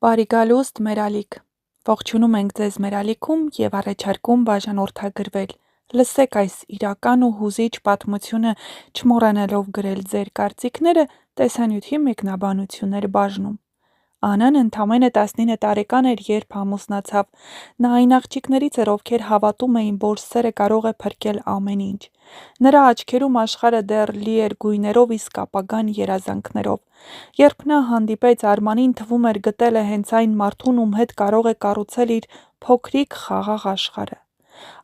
Բարի գալուստ մեր ալիք։ Ողջունում ենք ձեզ մեր ալիքում և առաջարկում բաժանորդագրվել։ Լսեք այս իրական ու հուզիչ պատմությունը չմոռանալով գրել ձեր կարծիքները տեսանյութի մեկնաբանություններ բաժնում։ Անան ընդամենը 19 տարեկան էր, երբ ամուսնացավ։ Նա այն աղջիկներից էր, ովքեր հավատում էին, որ սերը կարող է փրկել ամեն ինչ։ Նրա աչքերում աշխարհը դեռ լի էր գույներով, իսկ ապագան երազանքներով։ Երբ նա հանդիպեց Արմանին, թվում էր գտել է հենց այն մարդուն, ում հետ կարող է կառուցել իր փոքրիկ խաղաղ աշխարհը։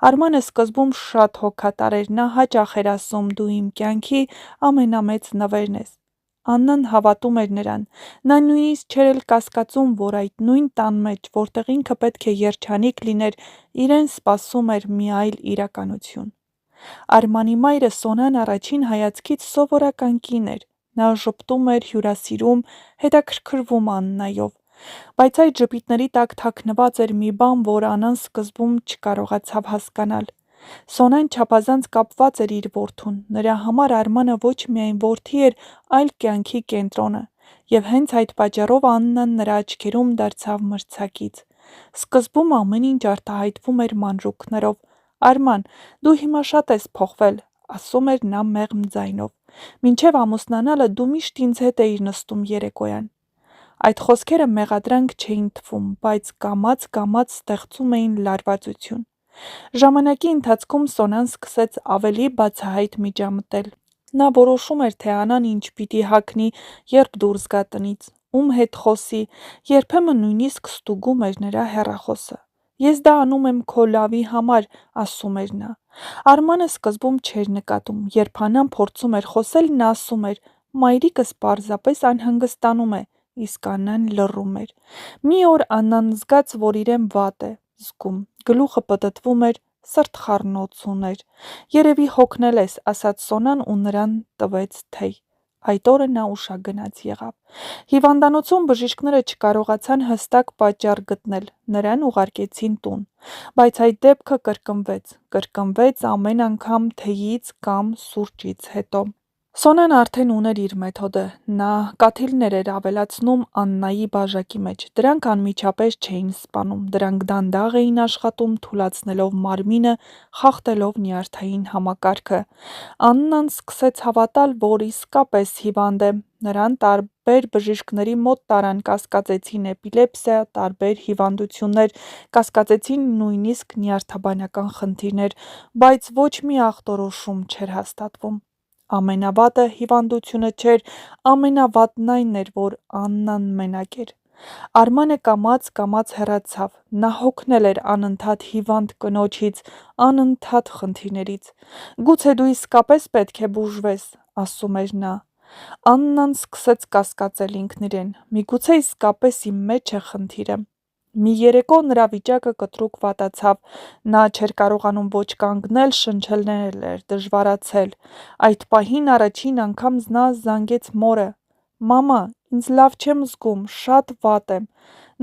Արմանը սկզբում շատ հոգատար էր, նա հաճախ էր ասում՝ «Դու իմ կյանքի ամենամեծ նվերն ես»։ Աննան հավատում էր նրան։ Նա նույնիսկ չէր էլ կասկածում, որ այդ նույն տան մեջ, որտեղ ինքը պետք է երջանիկ լիներ, իրեն սպասում էր մի այլ իրականություն։ Արմանի մայրը Սոնան առաջին հայացքից սովորական կին էր։ Նա ժպտում էր, հյուրասիրում, հետաքրքրվում Աննայով։ Բայց այդ ժպիտների տակ թաքնված էր մի բան, որ Անան սկզբում չկարողացավ հասկանալ։ Սոնան չափազանց կապված էր իր որդուն։ Նրա համար Արմանը ոչ միայն որդի էր, այլ կյանքի կենտրոնը։ Եվ հենց այդ պատճառով Աննան նրա աչքերում դարձավ մրցակից։ Սկզբում ամեն ինչ արտահայտվում էր մանրուքներով։ «Արման, դու հիմա շատ ես փոխվել», ասում էր նա մեղմ ձայնով։ «Մինչև ամուսնանալը դու միշտ ինձ հետ էիր նստում երեկոյան»։ Այդ խոսքերը մեղադրանք չէին թվում, բայց կամաց-կամաց ստեղծում էին լարվածություն։ Ժամանակի ընթացքում Սոնան սկսեց ավելի բացահայտ միջամտել։ Նա որոշում էր, թե Անան ինչ պիտի հագնի, երբ դուրս գա տնից, ում հետ խոսի, երբեմն նույնիսկ ստուգում էր նրա հեռախոսը։ «Ես դա անում եմ քո լավի համար», ասում էր նա։ Արմանը սկզբում չէր նկատում։ Երբ Անան փորձում էր խոսել, նա ասում էր. «Մայրիկս պարզապես անհանգստանում է», իսկ Աննան լռում էր։ Մի օր Աննան զգաց, որ իրեն վատ է զգում, գլուխը պտտվում էր, սրտխառնոց ուներ։ «Երևի հոգնել ես», ասաց Սոնան ու նրան տվեց թեյ։ Այդ օրը նա ուշագնաց եղավ։ Հիվանդանոցում բժիշկները չկարողացան հստակ պատճառ գտնել, նրան ուղարկեցին տուն։ Բայց այդ դեպքը կրկնվեց ամեն անգամ թեյից կամ սուրճից հետո։ Սոնան արդեն ուներ իր մեթոդը։ Նա կաթիլներ էր ավելացնում Աննայի բաժակի մեջ։ Դրանք անմիջապես չէին սպանում, դրանք դանդաղ էին աշխատում, թուլացնելով մարմինը, խախտելով նյարդային համակարգը։ Աննան սկսեց հավատալ, որ իսկապես հիվանդ է։ Նրան տարբեր բժիշկների մոտ տարան, կասկածեցին էպիլեպսիա, տարբեր հիվանդություններ, կասկածեցին նույնիսկ նյարդաբանական խնդիրներ, բայց ոչ մի ախտորոշում չէր հաստատվում։ Ամենավատը հիվանդությունը չէր, ամենավատն այն էր, որ Աննան մենակ էր։ Արմանը կամաց-կամաց հեռացավ։ Նա հոգնել էր անընդհատ հիվանդ կնոջից, անընդհատ խնդիրներից։ «Գուցե դու իսկապես պետք է բուժվես», ասում էր նա։ Աննան սկսեց կասկածել ինքն իրեն։ «Միգուցե իսկապես իմ մեջ է խնդիրը»։ Մի երեկո նրա վիճակը կտրուկ վատացավ։ Նա չէր կարողանում ոչ կանգնել, շնչելնել էր դժվարացել։ Այդ պահին առաջին անգամ նա զանգեց մորը։ «Մամա, ինձ լավ չեմ զգում, շատ վատ եմ»։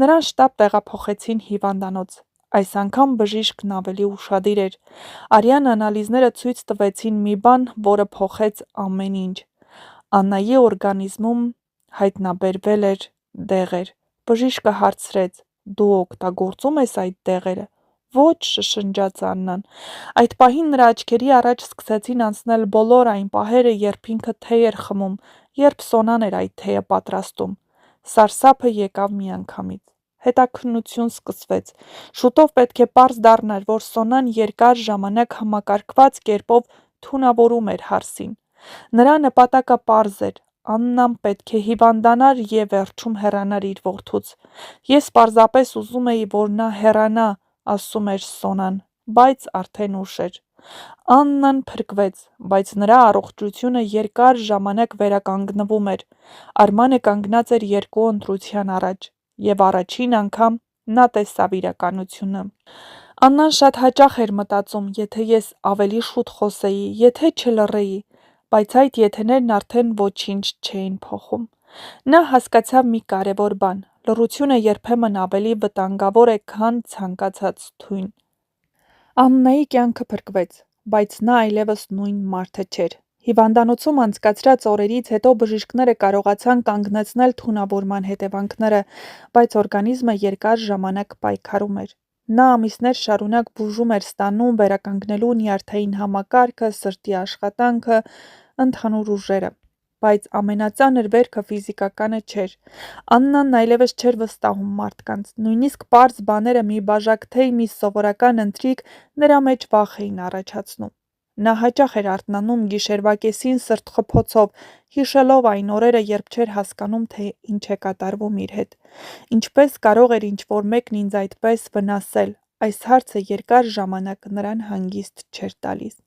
Նրան շտապ տեղափոխեցին հիվանդանոց։ Այս անգամ բժիշկն ավելի ուշադիր էր։ Արյան անալիզները ցույց տվեցին մի բան, որը փոխեց ամեն ինչ։ Աննայի օրգանիզմում հայտնաբերվել էր դեղեր։ Բժիշկը հարցրեց. «Դու օգտագործում ես այդ դեղերը»։ «Ոչ», շշնջաց Աննան։ Այդ պահին նրա աչքերի առաջ սկսեցին անցնել բոլոր այն պահերը, երբ ինքը թեյ էր խմում, երբ Սոնան էր այդ թեյը պատրաստում։ Սարսափը եկավ միանգամից։ Հետաքննություն սկսվեց։ Շուտով պետք է պարզ դառնար, որ Սոնան երկար ժամանակ համակարգված կերպով թունավորում էր հարսին։ Նրա նպատակը պարզ էր։ Աննան պետք է հիվանդանար և վերջում հեռանար իր որդուց։ «Ես պարզապես ուզում էի, որ նա հեռանա», ասում էր Սոնան, բայց արդեն ուշ էր։ Աննան փրկվեց, բայց նրա առողջությունը երկար ժամանակ վերականգնվում էր։ Արմանը կանգնած էր երկու ընտրության առաջ, և առաջին անգամ նա տեսավ իրականությունը։ Աննան շատ հաճախ էր մտածում. «Եթե ես ավելի շուտ խոսեի, եթե չլռեի», բայց այդ եթեներն արդեն ոչինչ չէին փոխում։ Նա հասկացավ մի կարևոր բան. լռությունը երբեմն ավելի վտանգավոր է, քան ցանկացած թույն։ Աննայի կյանքը փրկվեց, բայց նա այլևս նույն մարդը չէր։ Հիվանդանոցում անցկացրած օրերից հետո բժիշկները կարողացան կանգնեցնել թունավորման հետևանքները, բայց օրգանիզմը երկար ժամանակ պայքարում էր։ Նա ամիսներ շարունակ բուժում էր ստանում վերականգնելու նյարդային համակարգը, սրտի աշխատանքը, ընդհանուր ուժերը։ Բայց ամենածանր վերքը ֆիզիկականը չէր։ Աննան այլևս չէր վստահում մարդկանց։ Նույնիսկ պարզ բաները մի բաժակ թեյ, մի սովորական ընթրիք նրա մեջ վախ էին առաջացնում։ Նա հաճախ էր արթնանում գիշերվա կեսին սրտխփոցով, հիշելով այն օրերը, երբ չէր հասկանում, թե ինչ է կատարվում իր հետ։ Ինչպես կարող էր ինչ-որ մեկն ինձ այդպես վնասել։ Այս հարցը երկար ժամանակ նրան հանգիստ չէր տալիս։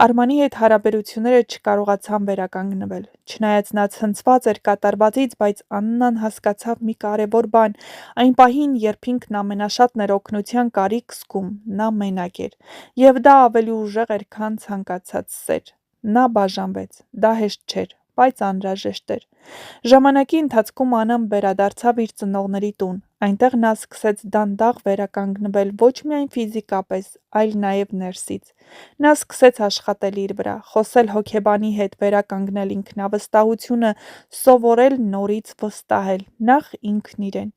Արմանի հետ հարաբերությունները չկարողացան վերականգնվել։ Չնայած նա ցնցված էր կատարվածից, բայց Աննան հասկացավ մի կարևոր բան. այն պահին, երբ ինքն ամենաշատն էր օգնության կարիք զգում, նա մենակ էր, և դա ավելի ուժեղ էր, քան ցանկացած սեր։ Նա բաժանվեց։ Դա հեշտ չէր, բայց անհրաժեշտ էր։ Ժամանակի ընթացքում Անան վերադարձավ իր ծնողների տուն։ Այնտեղ նա սկսեց դանդաղ վերականգնվել ոչ միայն ֆիզիկապես, այլ նաև ներսից։ Նա սկսեց աշխատել իր վրա, խոսել հոգեբանի հետ, վերականգնել ինքնավստահությունը, սովորել նորից վստահել, նախ ինքն իրեն։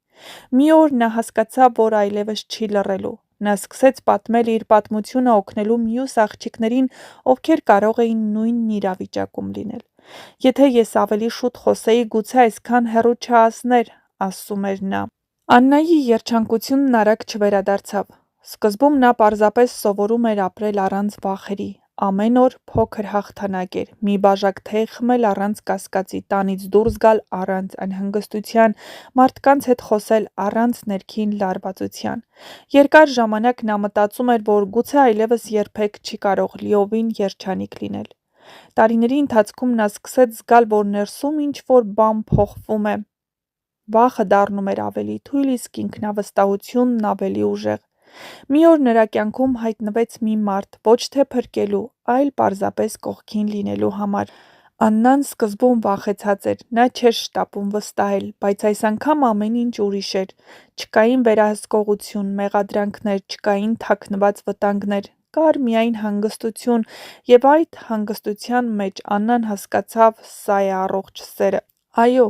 Մի օր նա հասկացավ, որ այլևս չի լռելու։ Նա սկսեց պատմել իր պատմությունը օգնելու մյուս աղջիկներին, ովքեր կարող էին նույն իրավիճակում լինել։ «Եթե ես ավելի շուտ խոսեի, գուցե այսքան հեռու չհասներ», ասում էր նա։ Աննայի երջանկությունն արագ չվերադարձավ։ Սկզբում նա պարզապես սովորում էր ապրել առանց վախերի։ Ամեն օր փոքր հաղթանակ էր՝ մի բաժակ թեյ խմել առանց կասկածի, տանից դուրս գալ առանց անհանգստության, մարդկանց հետ խոսել առանց ներքին լարվածության։ Երկար ժամանակ նա մտածում էր, որ գուցե այլևս երբեք չի կարող լիովին երջանիկ լինել։ Տարիների ընթացքում նա սկսեց զգալ, որ ներսում ինչ-որ բան փոխվում է։ Վախը դառնում էր ավելի թույլ, իսկ ինքնավստահությունն ավելի ուժեղ։ Մի օր նրա կյանքում հայտնվեց մի մարդ, ոչ թե փրկելու, այլ պարզապես կողքին լինելու համար։ Աննան սկզբում վախեցած էր, նա չէր շտապում վստահել, բայց այս անգամ ամեն ինչ ուրիշ էր։ Չկային վերահսկողություն, մեղադրանքներ, չկային թաքնված վտանգներ, կար միայն հանգստություն, և այդ հանգստության մեջ Աննան հասկացավ՝ սա է առողջ սերը։ Այո,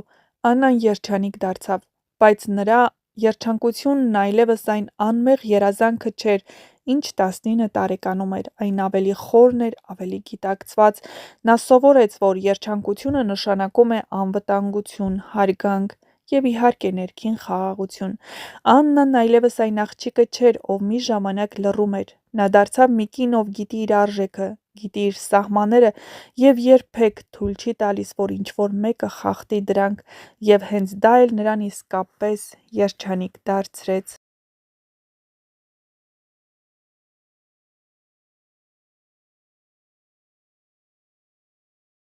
Աննան երջանիկ դարձավ, բայց նրա երջանկությունն այլևս այն անմեղ երազանքը չէր, ինչ 19 տարեկանում էր, այն ավելի խորն էր, ավելի գիտակցված։ Նա սովորեց, որ երջանկությունը նշանակում է անվտանգություն, հարգանք և, իհարկե, ներքին խաղաղություն։ Աննան այլևս այն աղջիկը չէր, ով մի ժամանակ լռում էր։ Նա դարձավ մի կին, ով գիտի իր արժեքը, գիտի իր սահմանները և երբեք թույլ չի տալիս, որ ինչ-որ մեկը խախտի դրանք, և հենց դա էլ նրան իսկապես երջանիկ դարձրեց։